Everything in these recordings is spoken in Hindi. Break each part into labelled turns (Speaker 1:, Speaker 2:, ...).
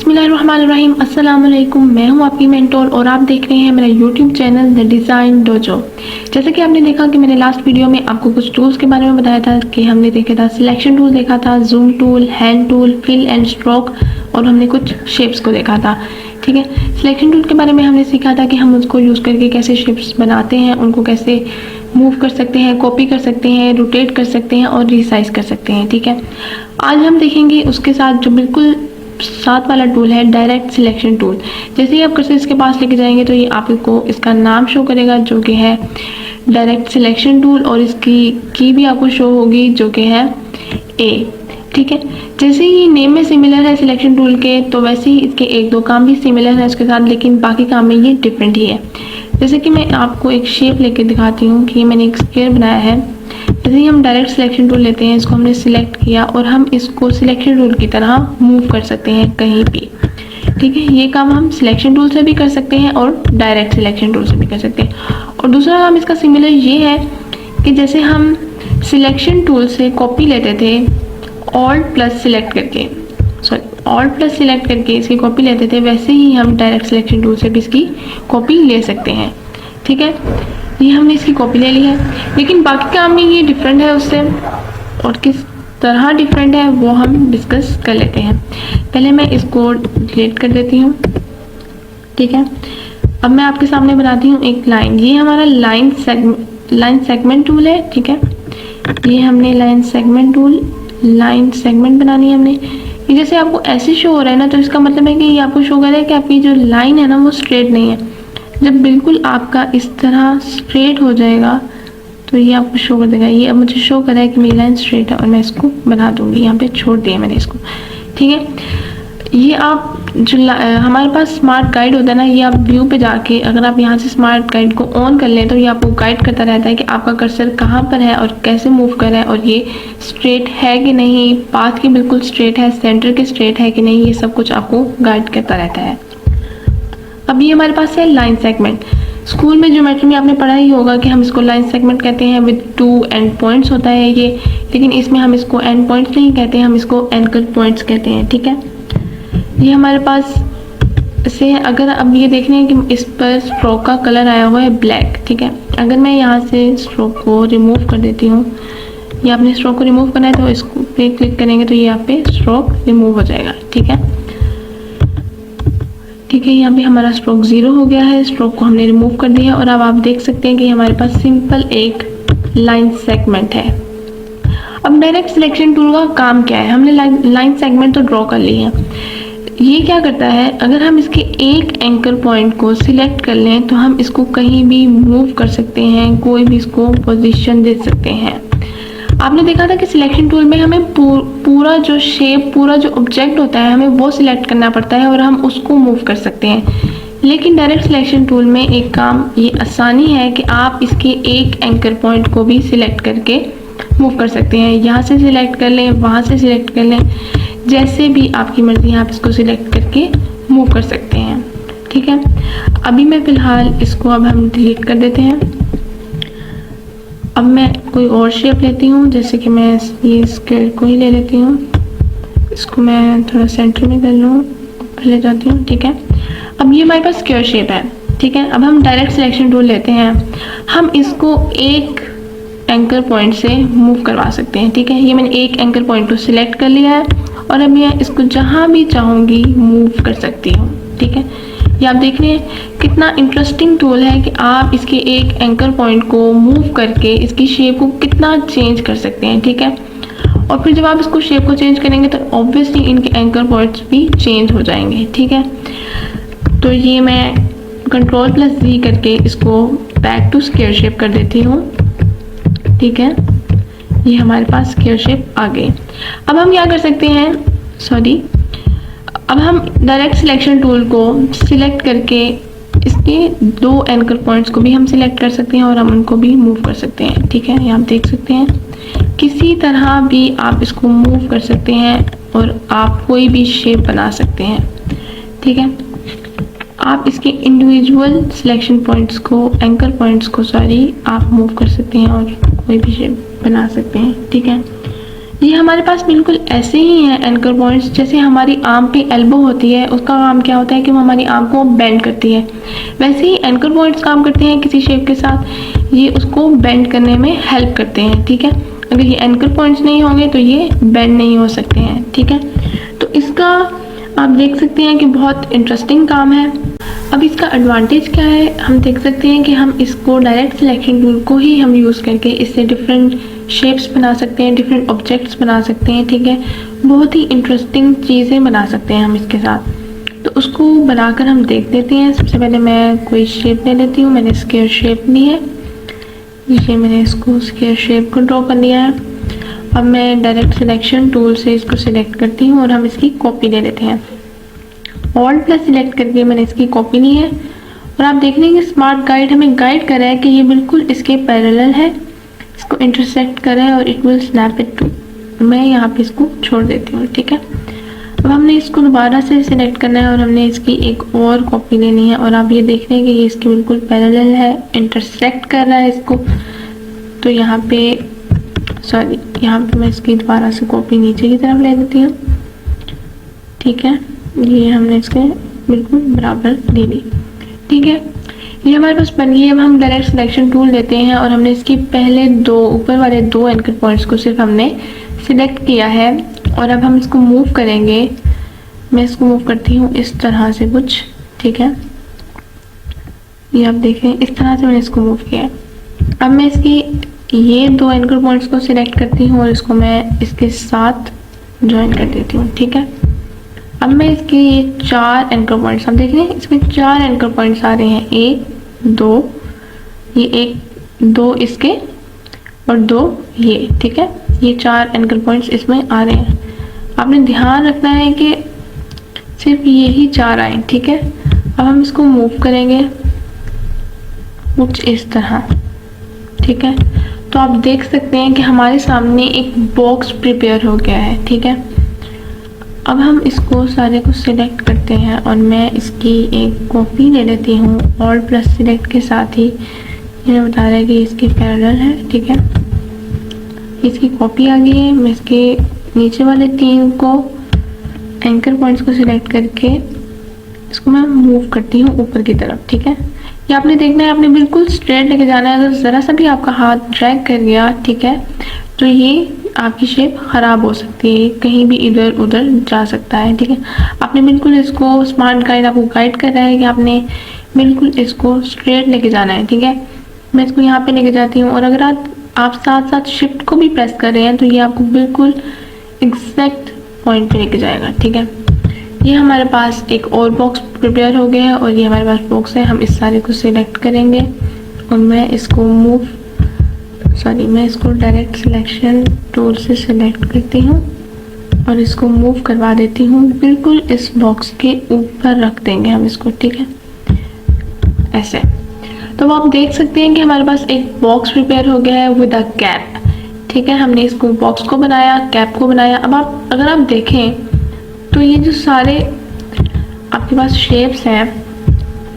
Speaker 1: बिस्मिल्लाहिर्रहमानिर्रहीम। अस्सलाम वालेकुम। मैं हूं आपकी मेंटोर और आप देख रहे हैं मेरा YouTube channel the design dojo. जैसे कि आपने देखा कि मैंने लास्ट वीडियो में आपको कुछ टूल्स के बारे में बताया था कि हमने देखा था सिलेक्शन टूल देखा था, zoom tool, hand tool, fill and stroke और हमने कुछ शेप्स को देखा था। ठीक है, सिलेक्शन टूल के बारे में हमने सीखा था कि हम उसको यूज़ करके कैसे शेप्स बनाते हैं, उनको कैसे मूव कर सकते हैं, कॉपी कर सकते हैं, रोटेट कर सकते हैं और रिसाइज कर सकते हैं। ठीक है, आज हम देखेंगे उसके साथ जो बिल्कुल साथ वाला टूल है डायरेक्ट सिलेक्शन टूल। जैसे ही आप कर्सर इसके पास लेके जाएंगे तो ये आपको इसका नाम शो करेगा जो कि है डायरेक्ट सिलेक्शन टूल और इसकी की भी आपको शो होगी जो कि है ए। ठीक है, जैसे ही नेम में सिमिलर है सिलेक्शन टूल के तो वैसे ही इसके एक दो काम भी सिमिलर है उसके साथ, लेकिन बाकी काम में ये डिफरेंट ही है। जैसे कि मैं आपको एक शेप लेके दिखाती हूँ कि मैंने एक स्क्वायर बनाया है। जैसे ही हम डायरेक्ट सिलेक्शन टूल लेते हैं, इसको हमने सिलेक्ट किया और हम इसको सिलेक्शन टूल की तरह मूव कर सकते हैं कहीं भी। ठीक है, ये काम हम सिलेक्शन टूल से भी कर सकते हैं और डायरेक्ट सिलेक्शन टूल से भी कर सकते हैं। और दूसरा काम इसका सिमिलर ये है कि जैसे हम सिलेक्शन टूल से कॉपी लेते थे ऑल्ट प्लस सिलेक्ट करके इसकी कॉपी लेते थे, वैसे ही हम डायरेक्ट सिलेक्शन टूल से भी इसकी कॉपी ले सकते हैं। ठीक है, ये हमने इसकी कॉपी ले ली है, लेकिन बाकी काम में ये डिफरेंट है उससे, और किस तरह डिफरेंट है वो हम डिस्कस कर लेते हैं। पहले मैं इसको डिलीट कर देती हूँ। ठीक है, अब मैं आपके सामने बनाती हूँ एक लाइन। ये हमारा लाइन सेगमेंट टूल है। ठीक है, ये हमने लाइन सेगमेंट बनानी है हमने। ये जैसे आपको ऐसे शो हो रहा है ना, तो इसका मतलब है कि ये आपको शो कर रहा है कि आपकी जो लाइन है ना वो स्ट्रेट नहीं है। जब बिल्कुल आपका इस तरह स्ट्रेट हो जाएगा तो ये आपको शो कर देगा। ये अब मुझे शो कर रहा है कि मेरी लाइन स्ट्रेट है और मैं इसको बना दूंगी। यहाँ पे छोड़ दिया मैंने इसको। ठीक है, ये आप जो हमारे पास स्मार्ट गाइड होता है ना, ये आप व्यू पे जाके अगर आप यहाँ से स्मार्ट गाइड को ऑन कर लें तो ये आपको गाइड करता रहता है कि आपका कर्सर कहाँ पर है और कैसे मूव कर रहा है और ये स्ट्रेट है कि नहीं, पाथ की बिल्कुल स्ट्रेट है, सेंटर के स्ट्रेट है कि नहीं, ये सब कुछ आपको गाइड करता रहता है। अब ये हमारे पास है लाइन सेगमेंट। स्कूल में ज्योमेट्री में आपने पढ़ा ही होगा कि हम इसको लाइन सेगमेंट कहते हैं विद 2 एंड पॉइंट्स होता है ये, लेकिन इसमें हम इसको एंड पॉइंट्स नहीं कहते हैं, हम इसको एंकर पॉइंट्स कहते हैं। ठीक है, ये हमारे पास से अगर अब ये देख रहे हैं कि इस पर स्ट्रोक का कलर आया हुआ है ब्लैक। ठीक है, अगर मैं यहाँ से स्ट्रोक को रिमूव कर देती हूँ, या आपने स्ट्रोक को रिमूव करना है तो इसको पे क्लिक करेंगे तो ये यहाँ पे स्ट्रोक रिमूव हो जाएगा। ठीक है, यहाँ पे हमारा स्ट्रोक 0 हो गया है, स्ट्रोक को हमने रिमूव कर दिया और अब आप देख सकते हैं कि हमारे पास सिंपल एक लाइन सेगमेंट है। अब डायरेक्ट सिलेक्शन टूल का काम क्या है? हमने लाइन सेगमेंट तो ड्रॉ कर ली है। ये क्या करता है, अगर हम इसके एक एंकर पॉइंट को सिलेक्ट कर लें तो हम इसको कहीं भी मूव कर सकते हैं, कोई भी इसको पोजीशन दे सकते हैं। आपने देखा था कि सिलेक्शन टूल में हमें पूरा जो शेप, पूरा जो ऑब्जेक्ट होता है हमें वो सिलेक्ट करना पड़ता है और हम उसको मूव कर सकते हैं। लेकिन डायरेक्ट सिलेक्शन टूल में एक काम ये आसानी है कि आप इसके एक एंकर पॉइंट को भी सिलेक्ट करके मूव कर सकते हैं। यहाँ से सिलेक्ट कर लें, वहाँ से सिलेक्ट कर लें, जैसे भी आपकी मर्जी है आप इसको सिलेक्ट करके मूव कर सकते हैं। ठीक है, अभी मैं फ़िलहाल इसको अब हम डिलीट कर देते हैं। अब मैं कोई और शेप लेती हूँ, जैसे कि मैं ये स्क्वायर को ही ले लेती हूँ। इसको मैं थोड़ा सेंटर में कर लूँ, ऊपर ले जाती हूँ। ठीक है, अब ये हमारे पास स्क्वायर शेप है। ठीक है, अब हम डायरेक्ट सिलेक्शन टूल लेते हैं, हम इसको एक एंकर पॉइंट से मूव करवा सकते हैं। ठीक है, ये मैंने एक एंकर पॉइंट को सिलेक्ट कर लिया है और अब मैं इसको जहाँ भी चाहूँगी मूव कर सकती हूँ। ठीक है, ये आप देख रहे हैं कितना इंटरेस्टिंग टूल है कि आप इसके एक एंकर पॉइंट को मूव करके इसकी शेप को कितना चेंज कर सकते हैं। ठीक है, और फिर जब आप इसको शेप को चेंज करेंगे तो ऑब्वियसली इनके एंकर पॉइंट्स भी चेंज हो जाएंगे। ठीक है, तो ये मैं Ctrl+Z करके इसको बैक टू स्क्वायर शेप कर देती हूँ। ठीक है, ये हमारे पास स्क्वायर शेप आ गई। अब हम क्या कर सकते हैं, अब हम डायरेक्ट सिलेक्शन टूल को सिलेक्ट करके इसके 2 एंकर पॉइंट्स को भी हम सिलेक्ट कर सकते हैं और हम उनको भी मूव कर सकते हैं। ठीक है, ये आप देख सकते हैं किसी तरह भी आप इसको मूव कर सकते हैं और आप कोई भी शेप बना सकते हैं। ठीक है, आप इसके इंडिविजुअल सिलेक्शन पॉइंट्स को, एंकर पॉइंट्स को आप मूव कर सकते हैं और कोई भी शेप बना सकते हैं। ठीक है, ये हमारे पास बिल्कुल ऐसे ही हैं एंकर पॉइंट्स, जैसे हमारी आर्म पे एल्बो होती है, उसका काम क्या होता है कि वो हमारी आर्म को बेंड करती है, वैसे ही एंकर पॉइंट्स काम करते हैं किसी शेप के साथ, ये उसको बेंड करने में हेल्प करते हैं। ठीक है, अगर ये एंकर पॉइंट्स नहीं होंगे तो ये बेंड नहीं हो सकते हैं। ठीक है, तो इसका आप देख सकते हैं कि बहुत इंटरेस्टिंग काम है। अब इसका एडवांटेज क्या है, हम देख सकते हैं कि हम इसको डायरेक्ट सिलेक्शन टूल को ही हम यूज़ करके इससे डिफरेंट शेप्स बना सकते हैं, डिफरेंट ऑब्जेक्ट्स बना सकते हैं। ठीक है, बहुत ही इंटरेस्टिंग चीज़ें बना सकते हैं हम इसके साथ। तो उसको बनाकर हम देख लेते हैं। सबसे पहले मैं कोई शेप ले लेती हूँ। मैंने स्क्वायर शेप ली है, ये मैंने इसको स्क्वायर शेप को ड्रॉ कर लिया है। अब मैं डायरेक्ट सिलेक्शन टूल से इसको सिलेक्ट करती हूँ और हम इसकी कॉपी ले लेते हैं। ऑल्ट प्लस सिलेक्ट करके मैंने इसकी कॉपी ली है और आप देख रहे हैं कि स्मार्ट गाइड हमें गाइड कर रहा है कि ये बिल्कुल इसके पैरेलल है, इसको इंटरसेक्ट कर रहा है और it will snap it to. मैं यहाँ पे इसको छोड़ देती हूँ। ठीक है, अब हमने इसको दोबारा से सिलेक्ट करना है और हमने इसकी एक और कॉपी लेनी है और आप ये देख रहे हैं कि ये इसके बिल्कुल पैरेलल है, इंटरसेक्ट कर रहा है इसको। तो यहाँ पे यहाँ पे मैं इसकी दोबारा से कॉपी नीचे की तरफ ले देती हूँ। ठीक है, ये हमने इसके बिल्कुल बराबर ले ली। ठीक है, ये हमारे पास बन गई। अब हम डायरेक्ट सिलेक्शन टूल लेते हैं और हमने इसकी पहले दो ऊपर वाले दो एंकर पॉइंट्स को सिर्फ हमने सिलेक्ट किया है और अब हम इसको मूव करेंगे। मैं इसको मूव करती हूँ इस तरह से कुछ। ठीक है, ये आप देखें इस तरह से मैंने इसको मूव किया है। अब मैं इसकी ये दो एंकर पॉइंट्स को सिलेक्ट करती हूँ और इसको मैं इसके साथ ज्वाइन कर देती हूँ। ठीक है, अब मैं इसके ये चार एंकर पॉइंट्स, आप देख रहे हैं इसमें चार एंकर पॉइंट्स आ रहे हैं, एक दो, ये एक दो इसके और दो ये। ठीक है, ये चार एंकर पॉइंट्स इसमें आ रहे हैं। आपने ध्यान रखना है कि सिर्फ ये ही चार आए। ठीक है, अब हम इसको मूव करेंगे कुछ इस तरह। ठीक है, तो आप देख सकते हैं कि हमारे सामने एक बॉक्स प्रिपेयर हो गया है। ठीक है, अब हम इसको सारे को सिलेक्ट करते हैं और मैं इसकी एक कॉपी ले लेती हूँ। ऑल्ट प्लस सिलेक्ट के साथ ही ये बता रहा है कि इसके पैरेलल है। ठीक है, इसकी कॉपी आ गई है। मैं इसके नीचे वाले तीन को एंकर पॉइंट्स को सिलेक्ट करके इसको मैं मूव करती हूँ ऊपर की तरफ। ठीक है, ये आपने देखना है, आपने बिल्कुल स्ट्रेट लेके जाना है। अगर ज़रा सा भी आपका हाथ ड्रैग कर गया, ठीक है, तो ये आपकी शेप ख़राब हो सकती है, कहीं भी इधर उधर जा सकता है। ठीक है, आपने बिल्कुल इसको, स्मार्ट गाइड आपको गाइड कर रहा है कि आपने बिल्कुल इसको स्ट्रेट लेके जाना है। ठीक है, मैं इसको यहाँ पे लेके जाती हूँ और अगर आप साथ साथ शिफ्ट को भी प्रेस कर रहे हैं तो ये आपको बिल्कुल एग्जैक्ट पॉइंट पे लेके जाएगा। ठीक है, ये हमारे पास एक और बॉक्स प्रिपेयर हो गया है और ये हमारे पास बॉक्स है। हम इस सारे को सिलेक्ट करेंगे और मैं इसको मैं इसको डायरेक्ट सिलेक्शन टूल से सिलेक्ट करती हूँ और इसको मूव करवा देती हूँ, बिल्कुल इस बॉक्स के ऊपर रख देंगे हम इसको। ठीक है, ऐसे। तो आप देख सकते हैं कि हमारे पास एक बॉक्स प्रिपेयर हो गया है विद अ कैप। ठीक है, हमने इसको बॉक्स को बनाया, कैप को बनाया। अब अगर आप देखें तो ये जो सारे आपके पास शेप्स हैं,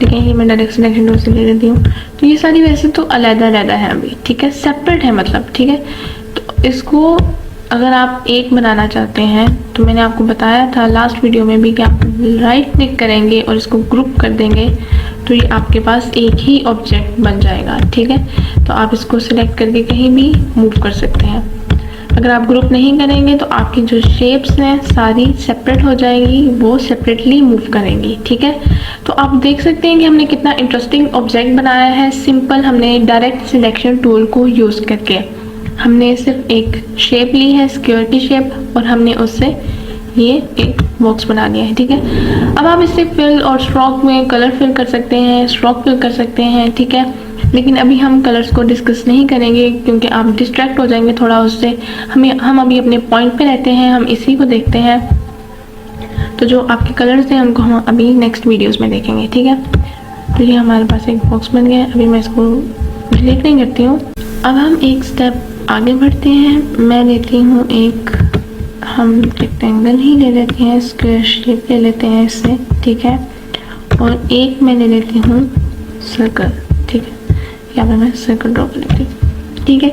Speaker 1: ठीक है, ये मैं डायरेक्ट सिलेक्शन टूल से ले लेती हूँ, तो ये सारी वैसे तो अलग-अलग है अभी। ठीक है, सेपरेट है मतलब। ठीक है, तो इसको अगर आप एक बनाना चाहते हैं तो मैंने आपको बताया था लास्ट वीडियो में भी कि आप राइट क्लिक करेंगे और इसको ग्रुप कर देंगे तो ये आपके पास एक ही ऑब्जेक्ट बन जाएगा। ठीक है, तो आप इसको सिलेक्ट करके कहीं भी मूव कर सकते हैं। अगर आप ग्रुप नहीं करेंगे तो आपकी जो शेप्स हैं सारी सेपरेट हो जाएंगी, वो सेपरेटली मूव करेंगी। ठीक है, तो आप देख सकते हैं कि हमने कितना इंटरेस्टिंग ऑब्जेक्ट बनाया है। सिंपल हमने डायरेक्ट सिलेक्शन टूल को यूज़ करके हमने सिर्फ एक शेप ली है, स्क्वायर की शेप, और हमने उससे ये एक बॉक्स बना लिया है। ठीक है, अब आप इससे फिल और स्ट्रोक में कलर फिल कर सकते हैं, स्ट्रोक फिल कर सकते हैं। ठीक है, लेकिन अभी हम कलर्स को डिस्कस नहीं करेंगे क्योंकि आप डिस्ट्रैक्ट हो जाएंगे थोड़ा उससे। हम अभी अपने पॉइंट पे रहते हैं, हम इसी को देखते हैं। तो जो आपके कलर्स हैं उनको हम अभी नेक्स्ट वीडियोस में देखेंगे। ठीक है, तो ये हमारे पास एक बॉक्स बन गया है। अभी मैं इसको डिलीट नहीं करती हूँ। अब हम एक स्टेप आगे बढ़ते हैं। मैं लेती हूँ हम रेक्टेंगल ही ले लेते हैं, स्क्वायर शेप ले लेते हैं इससे। ठीक है, और एक मैं ले लेती हूँ सर्कल। ठीक है, यहाँ पे मैं सर्कल ड्रॉ कर लेती हूँ। ठीक है,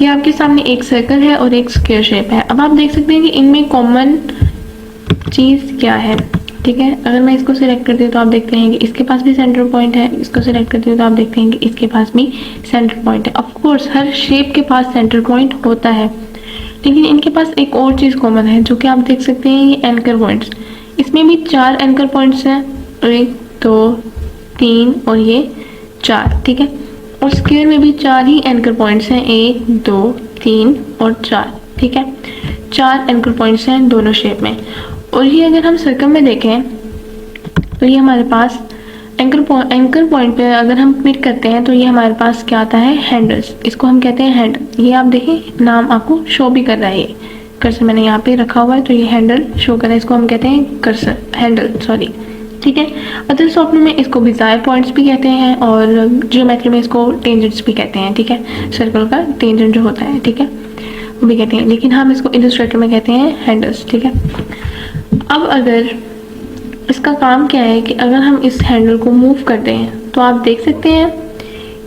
Speaker 1: ये आपके सामने एक सर्कल है और एक स्क्वायर शेप है। अब आप देख सकते हैं कि इनमें कॉमन चीज़ क्या है, ठीक है। अगर मैं इसको सिलेक्ट करती हूँ तो आप देखते हैं कि इसके पास भी सेंटर पॉइंट है, इसको सिलेक्ट करती हूँ तो आप देखते हैं कि इसके पास भी सेंटर पॉइंट है। ऑफ कोर्स हर शेप के पास सेंटर पॉइंट होता है, लेकिन इनके पास एक और चीज़ कॉमन है जो कि आप देख सकते हैं, ये एंकर पॉइंट्स। इसमें भी 4 एंकर पॉइंट्स हैं, 1 2 3 और ये 4, ठीक है। और स्क्वायर में भी 4 ही एंकर पॉइंट्स हैं, 1 2 3 और 4, ठीक है। 4 एंकर पॉइंट्स हैं दोनों शेप में। और ये अगर हम सर्कल में देखें तो ये हमारे पास एंकर पॉइंट पे अगर हम क्लिक करते हैं तो ये हमारे पास क्या आता है, हैंडल्स। इसको हम कहते हैं हैंडल। ये आप देखें नाम आपको शो भी कर रहा है, ये कर्सर मैंने यहाँ पे रखा हुआ है तो ये हैंडल शो कर रहा है। इसको हम कहते हैं कर्सर हैंडल, सॉरी, ठीक है। अदर सॉफ्टवेयर में इसको बिजायर पॉइंट्स भी कहते हैं और जियोमेट्री में इसको टेंजेंट्स भी कहते हैं, ठीक है। सर्कल का टेंजेंट जो होता है, ठीक है, वो भी कहते हैं, लेकिन हम इसको इलस्ट्रेटर में कहते हैं हैंडल्स, ठीक है। अब अगर इसका काम क्या है कि अगर हम इस हैंडल को मूव करते हैं तो आप देख सकते हैं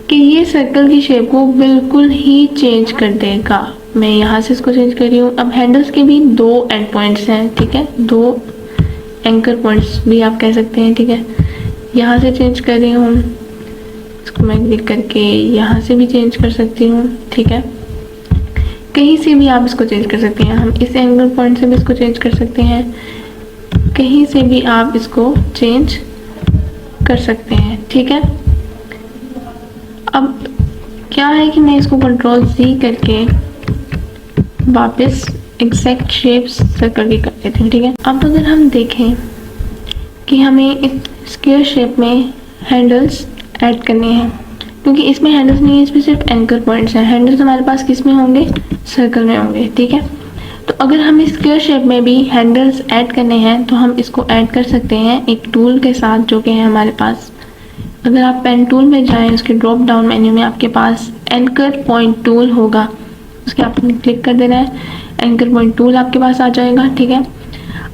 Speaker 1: कि ये सर्कल की शेप को बिल्कुल ही चेंज कर देगा। मैं यहाँ से इसको चेंज कर रही हूँ। अब हैंडल्स के भी 2 एंड पॉइंट्स हैं, ठीक है, 2 एंकर पॉइंट्स भी आप कह सकते हैं, ठीक है। यहाँ से चेंज कर रही हूँ, इसको मैं क्लिक करके यहाँ से भी चेंज कर सकती हूँ, ठीक है। कहीं से भी आप इसको चेंज कर सकते हैं। हम इस एंगल पॉइंट से भी इसको चेंज कर सकते हैं, कहीं से भी आप इसको चेंज कर सकते हैं, ठीक है। अब क्या है कि मैं इसको Ctrl+C करके वापस एग्जैक्ट शेप्स सर्कल की कर देती हूँ, ठीक है। अब अगर हम देखें कि हमें इस स्क्वायर शेप में हैंडल्स ऐड करने हैं, क्योंकि इसमें हैंडल्स नहीं है, इसमें सिर्फ एंकर पॉइंट्स हैं। हैंडल्स हमारे पास किस में होंगे, सर्कल में होंगे, ठीक है। तो अगर हम इस स्क्वायर शेप में भी हैंडल्स ऐड करने हैं तो हम इसको ऐड कर सकते हैं एक टूल के साथ जो कि है हमारे पास। अगर आप पेन टूल में जाएं, उसके ड्रॉप डाउन मेन्यू में आपके पास एंकर पॉइंट टूल होगा, उसके आपने क्लिक कर देना है, एंकर पॉइंट टूल आपके पास आ जाएगा, ठीक है।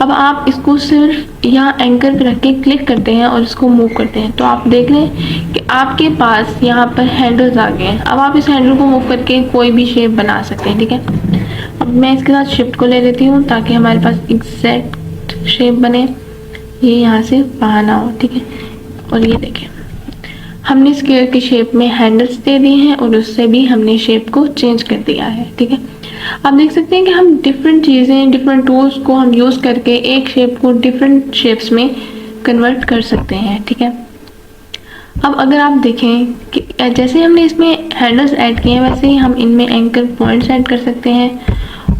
Speaker 1: अब आप इसको सिर्फ यहाँ एंकर पे रख के क्लिक करते हैं और इसको मूव करते हैं तो आप देख लें कि आपके पास यहाँ पर हैंडल्स आ गए हैं। अब आप इस हैंडल को मूव करके कोई भी शेप बना सकते हैं, ठीक है। अब मैं इसके साथ शिफ्ट को ले लेती हूँ ताकि हमारे पास एग्जैक्ट शेप बने, ये यहाँ से बाहर ना हो, ठीक है। और ये देखें हमने स्क्वायर की शेप में हैंडल्स दे दिए हैं और उससे भी हमने शेप को चेंज कर दिया है, ठीक है। आप देख सकते हैं कि हम डिफरेंट चीज़ें, डिफरेंट टूल्स को हम यूज़ करके एक शेप को डिफरेंट शेप्स में कन्वर्ट कर सकते हैं, ठीक है। अब अगर आप देखें कि जैसे हमने इसमें हैंडल्स ऐड किए हैं वैसे ही हम इनमें एंकर पॉइंट्स ऐड कर सकते हैं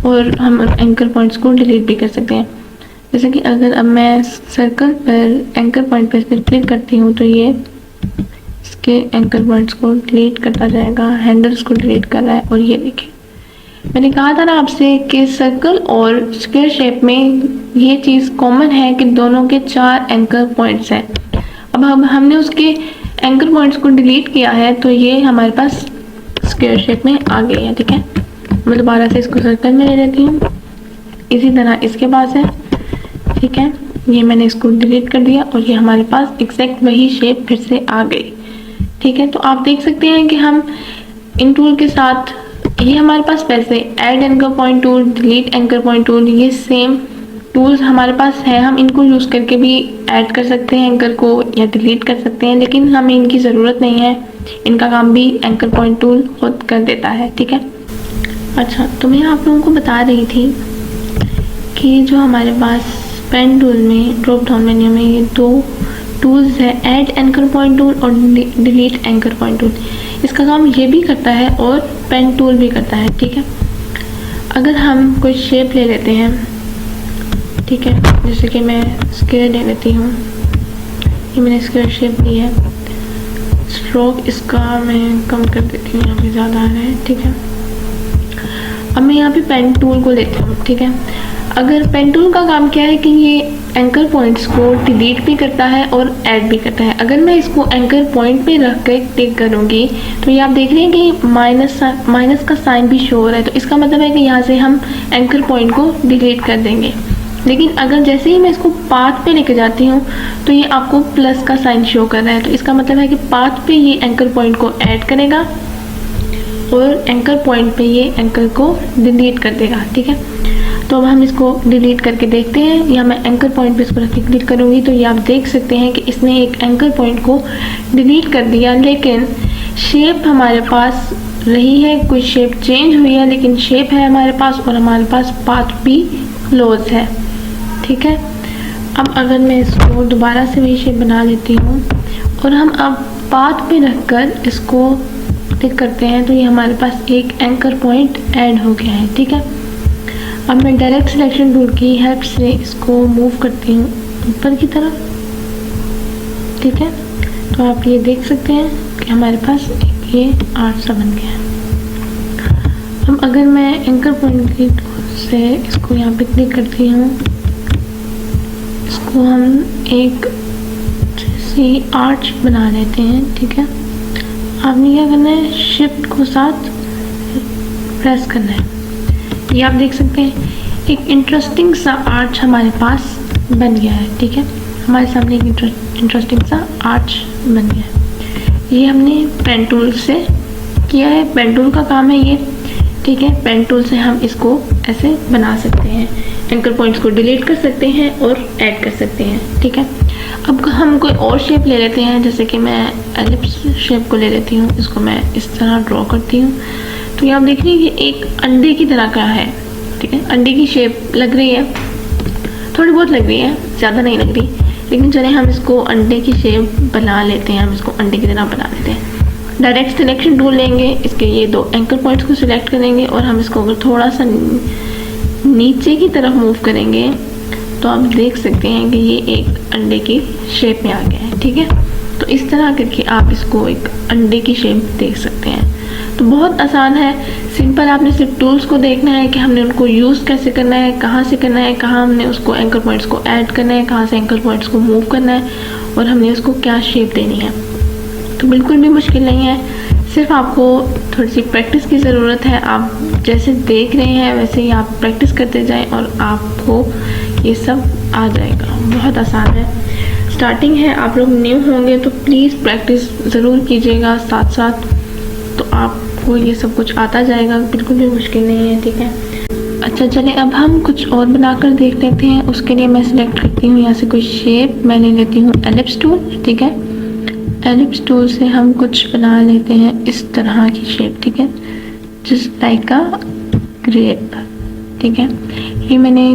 Speaker 1: और हम एंकर पॉइंट्स को डिलीट भी कर सकते हैं। जैसे कि अगर अब मैं सर्कल पर एंकर पॉइंट पर क्लिक करती हूँ तो ये इसके एंकर पॉइंट्स को डिलीट करता जाएगा, हैंडल्स को डिलीट कर रहा है। और ये देखिए मैंने कहा था ना आपसे कि सर्कल और स्क्वायर शेप में ये चीज़ कॉमन है कि दोनों के 4 एंकर पॉइंट्स हैं। अब हमने उसके एंकर पॉइंट्स को डिलीट किया है तो ये हमारे पास स्क्वायर शेप में आ गई है, ठीक है। मैं दोबारा से इसको सर्कल में ले लेती हूँ, इसी तरह इसके पास है, ठीक है। ये मैंने इसको डिलीट कर दिया और ये हमारे पास एग्जैक्ट वही शेप फिर से आ गई, ठीक है। तो आप देख सकते हैं कि हम इन टूल के साथ, ये हमारे पास वैसे add anchor point tool, delete anchor point tool, ये सेम टूल्स हमारे पास है। हम इनको यूज़ करके भी ऐड कर सकते हैं एंकर को या डिलीट कर सकते हैं, लेकिन हमें इनकी ज़रूरत नहीं है, इनका काम भी एंकर पॉइंट टूल खुद कर देता है, ठीक है। अच्छा, तो मैं आप लोगों को बता रही थी कि जो हमारे पास पेन टूल में ड्रॉप डाउन मेन्यू में ये 2 टूल्स है, ऐड एंकर पॉइंट टूल और डिलीट एंकर पॉइंट टूल। इसका काम ये भी करता है और पेन टूल भी करता है, ठीक है। अगर हम कोई शेप ले लेते हैं, ठीक है, जैसे कि मैं स्क्वायर ले लेती हूँ, ये मैंने स्क्वायर शेप ली है, स्ट्रोक इसका मैं कम कर देती हूँ, यहाँ पे ज़्यादा आ रहा है, ठीक है। अब मैं यहाँ पे पेन टूल को लेती हूँ, ठीक है। अगर पेन टूल का काम क्या है कि ये एंकर पॉइंट्स को डिलीट भी करता है और ऐड भी करता है। अगर मैं इसको एंकर पॉइंट पे रख कर टिक करूँगी तो ये आप देख रहे हैं कि माइनस का साइन भी शो हो रहा है, तो इसका मतलब है कि यहाँ से हम एंकर पॉइंट को डिलीट कर देंगे। लेकिन अगर जैसे ही मैं इसको पाथ पे लेके जाती हूँ तो ये आपको प्लस का साइन शो कर रहा है, तो इसका मतलब है कि पाथ पे ये एंकर पॉइंट को ऐड करेगा और एंकर पॉइंट पे ये एंकर को डिलीट कर देगा, ठीक है। तो अब हम इसको डिलीट करके देखते हैं, या मैं एंकर पॉइंट पे इसको रख के क्लिक करूँगी तो ये आप देख सकते हैं कि इसने एक एंकर पॉइंट को डिलीट कर दिया, लेकिन शेप हमारे पास रही है, कुछ शेप चेंज हुई है लेकिन शेप है हमारे पास, और हमारे पास पाथ भी क्लोज है, ठीक है। अब अगर मैं इसको दोबारा से वही शेप बना लेती हूँ और हम अब पाथ पे रखकर इसको क्लिक करते हैं तो ये हमारे पास एक एंकर पॉइंट ऐड हो गया है, ठीक है। अब मैं डायरेक्ट सिलेक्शन टूल की हेल्प से इसको मूव करती हूँ ऊपर की तरफ, ठीक है। तो आप ये देख सकते हैं कि हमारे पास एक ये आर्ट सा बन गया है। अब अगर मैं एंकर पॉइंट की टूल से इसको यहाँ पे क्लिक करती हूँ, इसको हम एक जैसी आर्च बना लेते हैं, ठीक है। आपने क्या करना है, शिफ्ट को साथ प्रेस करना है। ये आप देख सकते हैं एक इंटरेस्टिंग सा आर्च हमारे पास बन गया है, ठीक है। हमारे सामने एक इंटरेस्टिंग सा आर्च बन गया है। ये हमने पेन टूल से किया है, पेन टूल का काम है ये, ठीक है। पेन टूल से हम इसको ऐसे बना सकते हैं, एंकर पॉइंट्स को डिलीट कर सकते हैं और ऐड कर सकते हैं, ठीक है। अब हम कोई और शेप ले लेते हैं, जैसे कि मैं एलिप्स शेप को ले लेती हूँ, इसको मैं इस तरह ड्रॉ करती हूँ। तो ये आप देख रही हैं ये एक अंडे की तरह का है, ठीक है। अंडे की शेप लग रही है, थोड़ी बहुत लग रही है, ज़्यादा नहीं लग रही, लेकिन चले हम इसको अंडे की शेप बना लेते हैं, हम इसको अंडे की तरह बना लेते हैं। डायरेक्ट सिलेक्शन टूल लेंगे, इसके ये दो एंकर पॉइंट्स को सिलेक्ट करेंगे और हम इसको अगर थोड़ा सा नीचे की तरफ मूव करेंगे तो आप देख सकते हैं कि ये एक अंडे की शेप में आ गया है, ठीक है। तो इस तरह करके आप इसको एक अंडे की शेप देख सकते हैं। तो बहुत आसान है, सिंपल, आपने सिर्फ टूल्स को देखना है कि हमने उनको यूज़ कैसे करना है, कहाँ से करना है, कहाँ हमने उसको एंकर पॉइंट्स को ऐड करना है, कहाँ से एंकर पॉइंट्स को मूव करना है और हमने उसको क्या शेप देनी है। तो बिल्कुल भी मुश्किल नहीं है, सिर्फ आपको थोड़ी सी प्रैक्टिस की ज़रूरत है। आप जैसे देख रहे हैं वैसे ही आप प्रैक्टिस करते जाएं और आपको ये सब आ जाएगा। बहुत आसान है, स्टार्टिंग है, आप लोग न्यू होंगे तो प्लीज़ प्रैक्टिस ज़रूर कीजिएगा साथ साथ, तो आपको ये सब कुछ आता जाएगा, बिल्कुल भी मुश्किल नहीं है, ठीक है। अच्छा चलिए अब हम कुछ और बनाकर देख लेते हैं। उसके लिए मैं सिलेक्ट करती हूँ यहाँ से कोई शेप, मैं ले लेती हूँ एलिप्स टूल, ठीक है। एलिप्स टूल से हम कुछ बना लेते हैं इस तरह की शेप, ठीक है, जस्ट लाइक अ ग्रेप, ठीक है। ये मैंने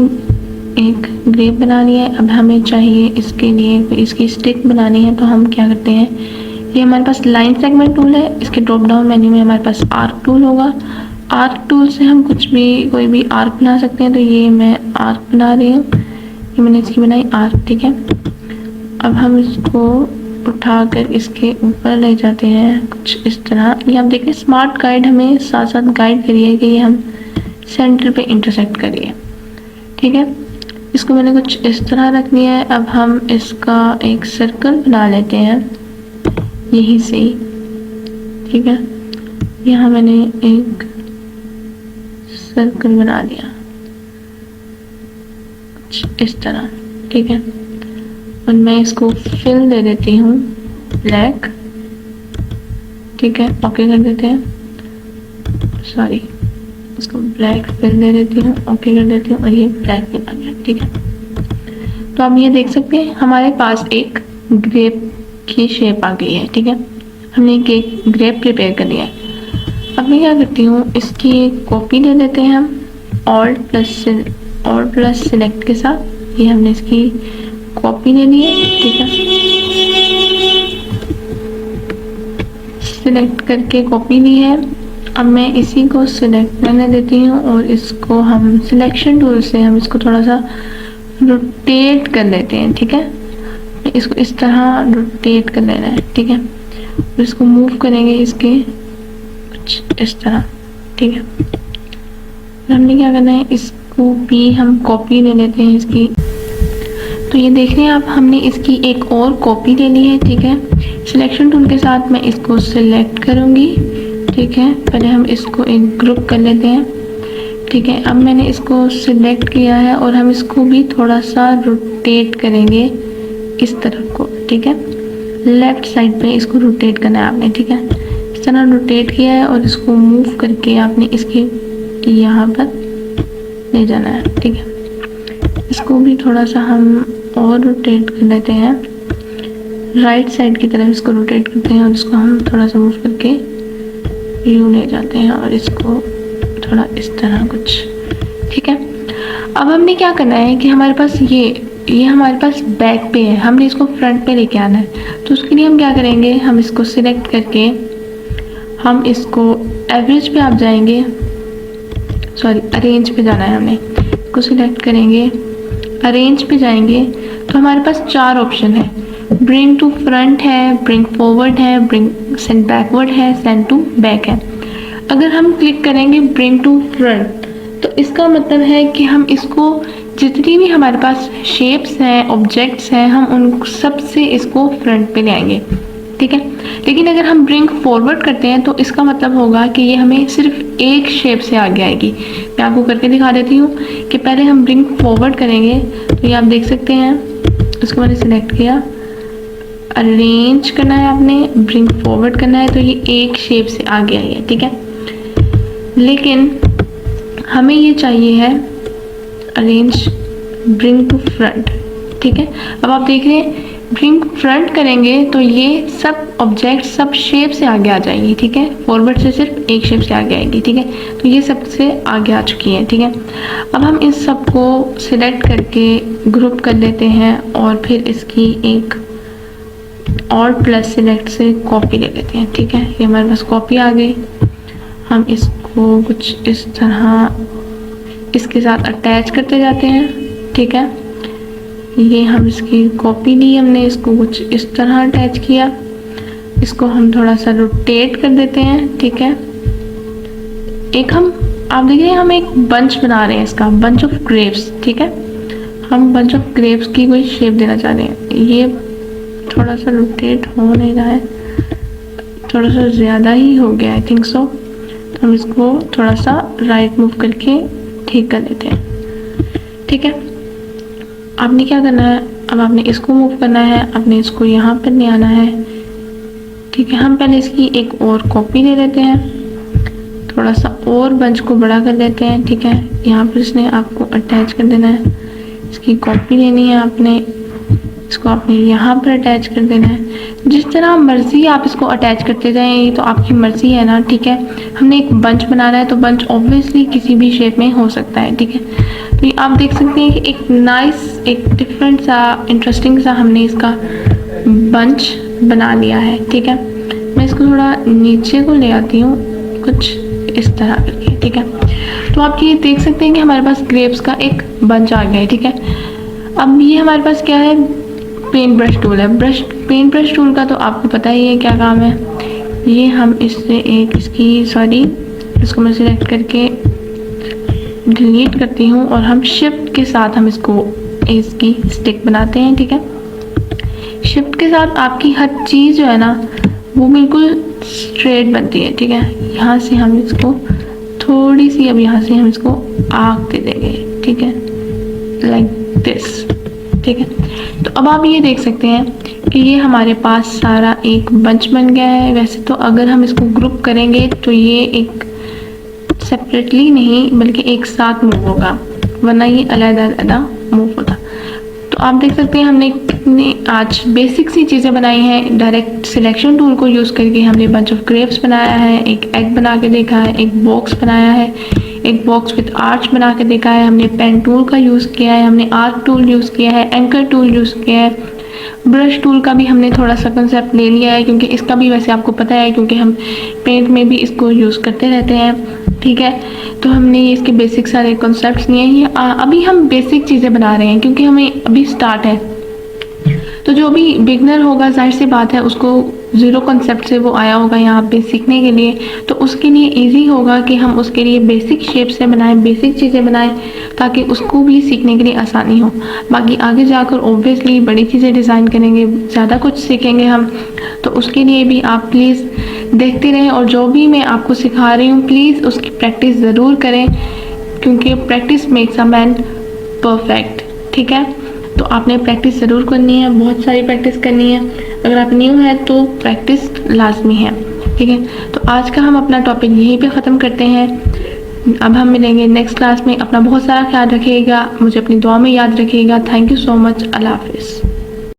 Speaker 1: एक ग्रेप बना लिया है। अब हमें चाहिए इसके लिए इसकी स्टिक बनानी है, तो हम क्या करते हैं, ये हमारे पास लाइन सेगमेंट टूल है, इसके ड्रॉप डाउन मेन्यू में हमारे पास आर्क टूल होगा। आर्क टूल से हम कुछ भी कोई भी आर्क बना सकते हैं, तो ये मैं आर्क बना रही हूँ, ये मैंने इसकी बनाई आर्क, ठीक है। अब हम इसको उठाकर इसके ऊपर ले जाते हैं कुछ इस तरह। ये आप देखिए स्मार्ट गाइड हमें साथ साथ गाइड करिए कि ये हम सेंटर पे इंटरसेक्ट करिए, ठीक है। इसको मैंने कुछ इस तरह रख दिया है। अब हम इसका एक सर्कल बना लेते हैं यहीं से ही, ठीक है। यहाँ मैंने एक सर्कल बना लिया कुछ इस तरह, ठीक है। और मैं इसको फिल दे देती हूँ ब्लैक, ठीक है, ओके कर देते हैं, सॉरी, इसको ब्लैक फिल दे देती हूँ, ओके कर देती हूँ और ये ब्लैक फिल आ गया, ठीक है। तो आप ये देख सकते हैं हमारे पास एक ग्रेप की शेप आ गई है, ठीक है। हमने एक ग्रेप प्रिपेयर कर लिया है। अब मैं क्या करती हूँ, इसकी एक कॉपी ले लेते हैं हम ऑल्ट प्लस सिलेक्ट के साथ। ये हमने इसकी कॉपी ले ली है, ठीक है, सिलेक्ट करके कॉपी ली है। अब मैं इसी को सिलेक्ट करने देती हूँ और इसको हम सिलेक्शन टूल से हम इसको थोड़ा सा रोटेट कर लेते हैं, ठीक है। इसको इस तरह रोटेट कर लेना है, ठीक है। और इसको मूव करेंगे इसके कुछ इस तरह, ठीक है। और हमने क्या करना है, इसको भी हम कॉपी ले लेते हैं इसकी। तो ये देख रहे हैं आप, हमने इसकी एक और कॉपी ले ली है, ठीक है। सिलेक्शन टूल के साथ मैं इसको सिलेक्ट करूँगी, ठीक है। पहले हम इसको एक ग्रुप कर लेते हैं, ठीक है। अब मैंने इसको सिलेक्ट किया है और हम इसको भी थोड़ा सा रोटेट करेंगे इस तरफ को, ठीक है। लेफ्ट साइड पे इसको रोटेट करना है आपने, ठीक है। इस तरह रोटेट किया है और इसको मूव करके आपने इसके यहाँ पर ले जाना है, ठीक है। इसको भी थोड़ा सा हम और रोटेट कर लेते हैं, राइट साइड की तरफ इसको रोटेट करते हैं और इसको हम थोड़ा सा मूव करके यूँ ले जाते हैं और इसको थोड़ा इस तरह कुछ, ठीक है। अब हमने क्या करना है कि हमारे पास ये हमारे पास बैक पे है, हमने इसको फ्रंट पे लेके आना है। तो उसके लिए हम क्या करेंगे, हम इसको सिलेक्ट करके हम इसको एवरेज पे आप जाएंगे, सॉरी अरेंज पे जाना है, हमने इसको सिलेक्ट करेंगे, अरेंज पे जाएंगे तो हमारे पास 4 ऑप्शन है, ब्रिंग टू फ्रंट है, ब्रिंग फॉरवर्ड है, ब्रिंग सेंड बैकवर्ड है, सेंड टू बैक है। अगर हम क्लिक करेंगे ब्रिंग टू फ्रंट तो इसका मतलब है कि हम इसको जितनी भी हमारे पास शेप्स हैं, ऑब्जेक्ट्स हैं, हम उन सब से इसको फ्रंट पे ले आएंगे, ठीक है। लेकिन अगर हम ब्रिंग फॉरवर्ड करते हैं तो इसका मतलब होगा कि ये हमें सिर्फ एक शेप से आगे आएगी। मैं आपको करके दिखा देती हूँ कि पहले हम ब्रिंग फॉरवर्ड करेंगे तो ये आप देख सकते हैं, इसको मैंने सिलेक्ट किया, अरेंज करना है आपने, ब्रिंग फॉरवर्ड करना है तो ये एक शेप से आगे आई है, ठीक है। लेकिन हमें ये चाहिए है अरेंज ब्रिंग टू फ्रंट, ठीक है। अब आप देख रहे हैं ब्रिंग फ्रंट करेंगे तो ये सब ऑब्जेक्ट सब शेप से आगे आ जाएंगी, ठीक है। फॉरवर्ड से सिर्फ एक शेप से आगे आएगी, ठीक है। तो ये सबसे आगे आ चुकी है, ठीक है। अब हम इस सब को सिलेक्ट करके ग्रुप कर लेते हैं और फिर इसकी एक और प्लस सिलेक्ट से कॉपी ले लेते हैं, ठीक है। ये हमारे पास कॉपी आ गई। हम इसको कुछ इस तरह इसके साथ अटैच करते जाते हैं, ठीक है। ये हम इसकी कॉपी ली हमने, इसको कुछ इस तरह अटैच किया, इसको हम थोड़ा सा रोटेट कर देते हैं, ठीक है। एक हम आप देखिए हम एक बंच बना रहे हैं, इसका बंच ऑफ ग्रेप्स, ठीक है। हम बंच ऑफ ग्रेप्स की कोई शेप देना चाह रहे हैं। ये थोड़ा सा रोटेट हो नहीं रहा है, थोड़ा सा ज़्यादा ही हो गया, आई थिंक सो। तो हम इसको थोड़ा सा राइट मूव करके ठीक कर देते हैं, ठीक है। आपने क्या करना है, अब आपने इसको मूव करना है, आपने इसको यहाँ पर ले आना है, ठीक है। हम पहले इसकी एक और कॉपी ले लेते हैं, थोड़ा सा और बंच को बड़ा कर देते हैं, ठीक है। यहाँ पर इसने आपको अटैच कर देना है, इसकी कॉपी लेनी है आपने, इसको आपने यहाँ पर अटैच कर देना है। जिस तरह मर्जी आप इसको अटैच करते जाएं, ये तो आपकी मर्जी है ना, ठीक है। हमने एक बंच बनाना है तो बंच ऑब्वियसली किसी भी शेप में हो सकता है, ठीक है। तो ये आप देख सकते हैं कि एक नाइस, एक डिफरेंट सा, इंटरेस्टिंग सा हमने इसका बंच बना लिया है, ठीक है। मैं इसको थोड़ा नीचे को ले आती हूँ कुछ इस तरह करके, ठीक है। तो आप ये देख सकते हैं कि हमारे पास ग्रेप्स का एक बंच आ गया है, ठीक है। अब ये हमारे पास क्या है, पेंट ब्रश टूल है। पेंट ब्रश टूल का तो आपको पता ही है क्या काम है। ये हम इससे एक इसको मैं सिलेक्ट करके डिलीट करती हूँ और हम शिफ्ट के साथ हम इसकी स्टिक बनाते हैं, ठीक है। शिफ्ट के साथ आपकी हर चीज़ जो है ना वो बिल्कुल स्ट्रेट बनती है, ठीक है। यहाँ से हम इसको थोड़ी सी, अब यहाँ से हम इसको आग दे देंगे, ठीक है, लाइक दिस, ठीक है। तो अब आप ये देख सकते हैं कि ये हमारे पास सारा एक बंच बन गया है। वैसे तो अगर हम इसको ग्रुप करेंगे तो ये एक सेपरेटली नहीं बल्कि एक साथ मूव होगा, वरना ये अलग-अलग मूव होता। तो आप देख सकते हैं हमने कितनी आज बेसिक सी चीज़ें बनाई हैं। डायरेक्ट सिलेक्शन टूल को यूज़ करके हमने बंच ऑफ ग्रेप्स बनाया है, एक एग बना के देखा है, एक बॉक्स बनाया है, एक बॉक्स विद आर्च बना के देखा है, हमने पेन टूल का यूज़ किया है, हमने आर्क टूल यूज़ किया है, एंकर टूल यूज़ किया है, ब्रश टूल का भी हमने थोड़ा सा कंसेप्ट ले लिया है क्योंकि इसका भी वैसे आपको पता है क्योंकि हम पेंट में भी इसको यूज़ करते रहते हैं, ठीक है। तो हमने ये इसके बेसिक सारे कॉन्सेप्ट्स लिए हैं। अभी हम बेसिक चीज़ें बना रहे हैं क्योंकि हमें अभी स्टार्ट है। तो जो भी बिगनर होगा जाहिर सी बात है उसको ज़ीरो कॉन्सेप्ट से वो आया होगा यहाँ पे सीखने के लिए, तो उसके लिए इजी होगा कि हम उसके लिए बेसिक शेप से बनाएं, बेसिक चीज़ें बनाएं ताकि उसको भी सीखने के लिए आसानी हो। बाकी आगे जाकर ऑब्वियसली बड़ी चीज़ें डिज़ाइन करेंगे, ज़्यादा कुछ सीखेंगे हम, तो उसके लिए भी आप प्लीज़ देखते रहें और जो भी मैं आपको सिखा रही हूँ प्लीज़ उसकी प्रैक्टिस ज़रूर करें क्योंकि practice makes a man perfect, ठीक है। तो आपने प्रैक्टिस ज़रूर करनी है, बहुत सारी प्रैक्टिस करनी है। अगर आप न्यू है तो प्रैक्टिस लाजमी है। ठीक है, तो आज का हम अपना टॉपिक यहीं पे ख़त्म करते हैं। अब हम मिलेंगे नेक्स्ट क्लास में। अपना बहुत सारा ख्याल रखिएगा, मुझे अपनी दुआ में याद रखिएगा। Thank you so much. Allah हाफिज़।